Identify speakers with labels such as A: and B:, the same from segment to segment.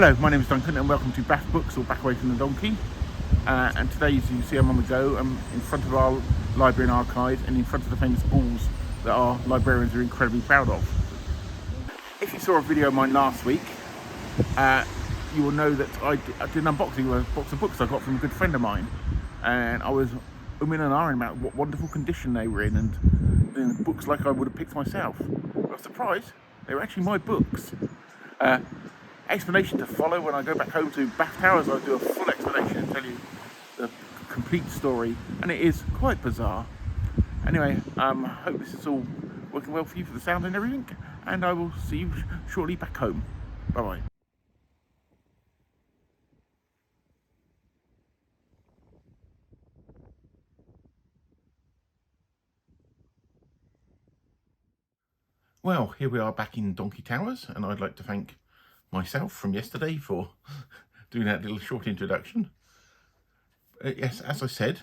A: Hello, my name is Duncan and welcome to Bath Books, or Back Away from the Donkey. And today, as you see, I'm on the go. I'm in front of our library and archive and in front of the famous balls that our librarians are incredibly proud of. If you saw a video of mine last week, you will know that I did an unboxing of a box of books I got from a good friend of mine. And I was umming and ahhing about what wonderful condition they were in, and books like I would have picked myself. I was surprised they were actually my books. Explanation to follow when I go back home to Bath Towers. I'll do a full explanation and tell you the complete story, and it is quite bizarre. Anyway, I hope this is all working well for you for the sound and everything, and I will see you shortly back home. Bye bye. Well, here we are back in Donkey Towers, and I'd like to thank myself from yesterday for doing that little short introduction. Yes, as I said,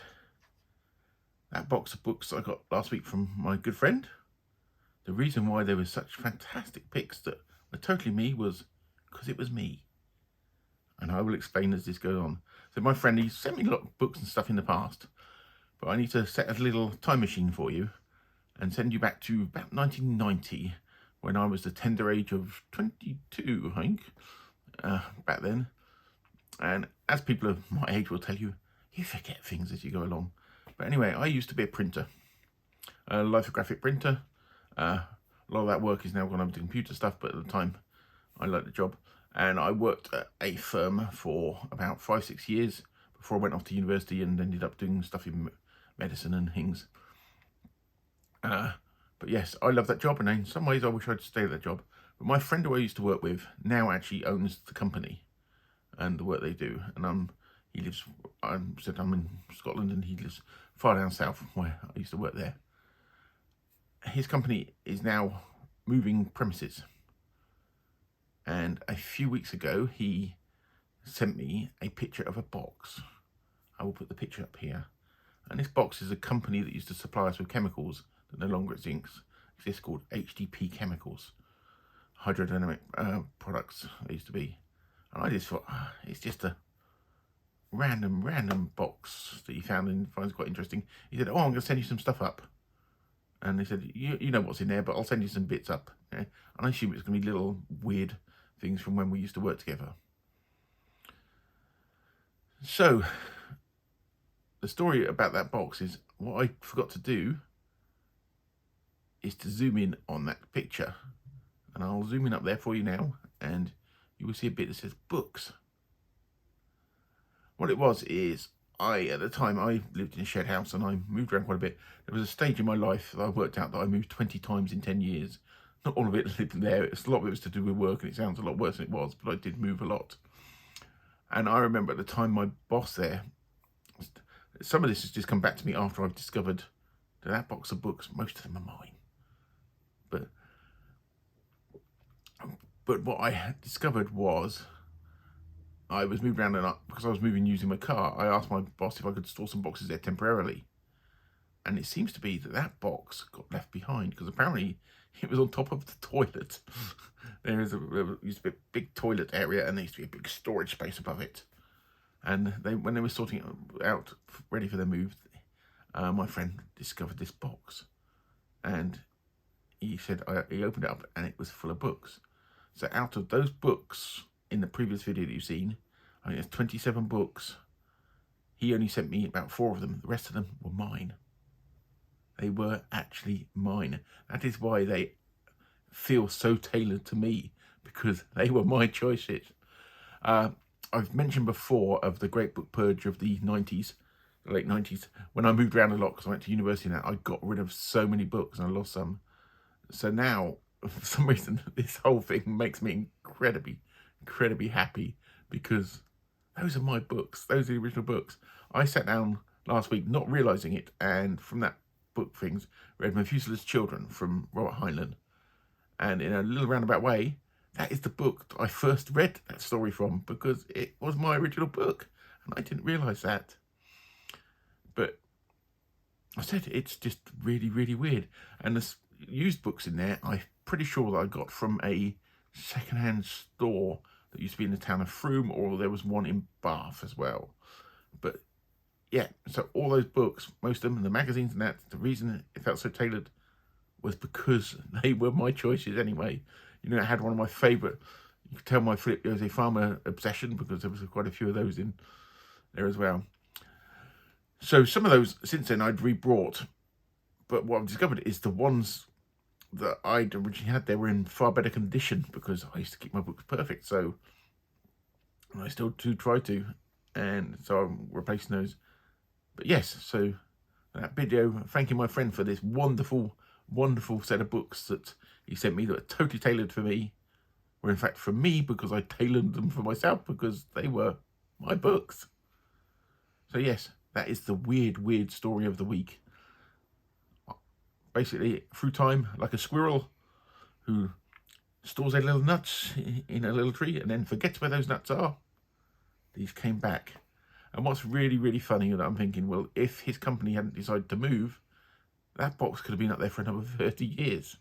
A: that box of books I got last week from my good friend, the reason why there were such fantastic picks that were totally me was because it was me. And I will explain as this goes on. So my friend, he sent me a lot of books and stuff in the past, but I need to set a little time machine for you and send you back to about 1990, when I was the tender age of 22, I think, back then. And as people of my age will tell you, you forget things as you go along. But anyway, I used to be a printer, a lithographic printer. A lot of that work is now gone over to computer stuff, but at the time I liked the job. And I worked at a firm for about 5-6 years before I went off to university and ended up doing stuff in medicine and things. But yes, I love that job, and in some ways I wish I'd stayed at that job. But my friend who I used to work with now actually owns the company and the work they do. And he lives, I'm in Scotland, and he lives far down south where I used to work there. His company is now moving premises. And a few weeks ago, he sent me a picture of a box. I will put the picture up here. And this box is a company that used to supply us with chemicals that no longer exists, called HDP Chemicals. Hydrodynamic products, they used to be. And I just thought, it's just a random box that he found and finds quite interesting. He said, I'm going to send you some stuff up. And he said, you know what's in there, but I'll send you some bits up. Yeah? And I assume it's going to be little weird things from when we used to work together. So, the story about that box is, what I forgot to do is to zoom in on that picture. And I'll zoom in up there for you now, and you will see a bit that says books. What it was is, at the time, I lived in a shed house and I moved around quite a bit. There was a stage in my life that I worked out that I moved 20 times in 10 years. Not all of it lived there. A lot of it was to do with work, and it sounds a lot worse than it was, but I did move a lot. And I remember at the time my boss there, some of this has just come back to me after I've discovered that box of books, most of them are mine. But what I had discovered was, I was moving around, and because I was moving using my car, I asked my boss if I could store some boxes there temporarily. And it seems to be that that box got left behind, because apparently it was on top of the toilet. There used to be a big toilet area, and there used to be a big storage space above it. And when they were sorting it out, ready for their move, my friend discovered this box. And he said, he opened it up, and it was full of books. So out of those books in the previous video that you've seen, I think there's 27 books. He only sent me about 4 of them. The rest of them were mine. They were actually mine. That is why they feel so tailored to me, because they were my choices. I've mentioned before of the great book purge of the 90s, the late 90s. When I moved around a lot because I went to university now, I got rid of so many books and I lost some. So now, for some reason, this whole thing makes me incredibly happy, because those are my books. Those are the original books. I sat down last week not realising it, and from that book things, read Methuselah's Children from Robert Heinlein. And in a little roundabout way, that is the book that I first read that story from, because it was my original book, and I didn't realise that. But I said, it's just really weird. And the used books in there, I'm pretty sure that I got from a second-hand store that used to be in the town of Frome, or there was one in Bath as well. But yeah, so all those books, most of them, the magazines and that, the reason it felt so tailored was because they were my choices anyway. You know, I had one of my favourite, you could tell my Philip Jose Farmer obsession, because there was quite a few of those in there as well. So some of those since then I'd rebrought, but what I've discovered is the ones that I'd originally had, they were in far better condition, because I used to keep my books perfect. So I still do try to, and so I'm replacing those. But yes, so that video thanking my friend for this wonderful set of books that he sent me that are totally tailored for me, were in fact for me because I tailored them for myself, because they were my books. So yes, that is the weird story of the week. Basically, through time, like a squirrel who stores their little nuts in a little tree and then forgets where those nuts are, these came back. And what's really funny that I'm thinking, well, if his company hadn't decided to move, that box could have been up there for another 30 years.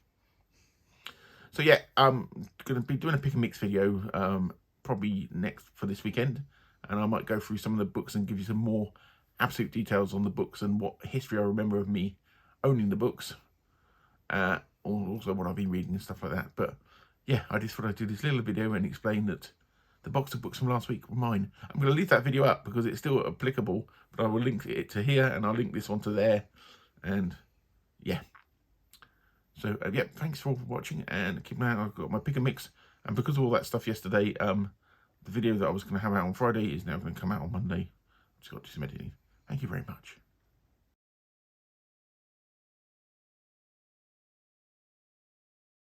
A: So yeah, I'm going to be doing a pick and mix video probably next for this weekend. And I might go through some of the books and give you some more absolute details on the books and what history I remember of me owning the books. Also what I've been reading and stuff like that. But yeah, I just thought I'd do this little video and explain that the box of books from last week were mine. I'm going to leave that video up because it's still applicable, but I will link it to here and I'll link this one to there. And yeah. So yeah, thanks for watching, and keep an eye out. I've got my pick and mix, and because of all that stuff yesterday, the video that I was going to have out on Friday is now going to come out on Monday. Just got to do some editing. Thank you very much.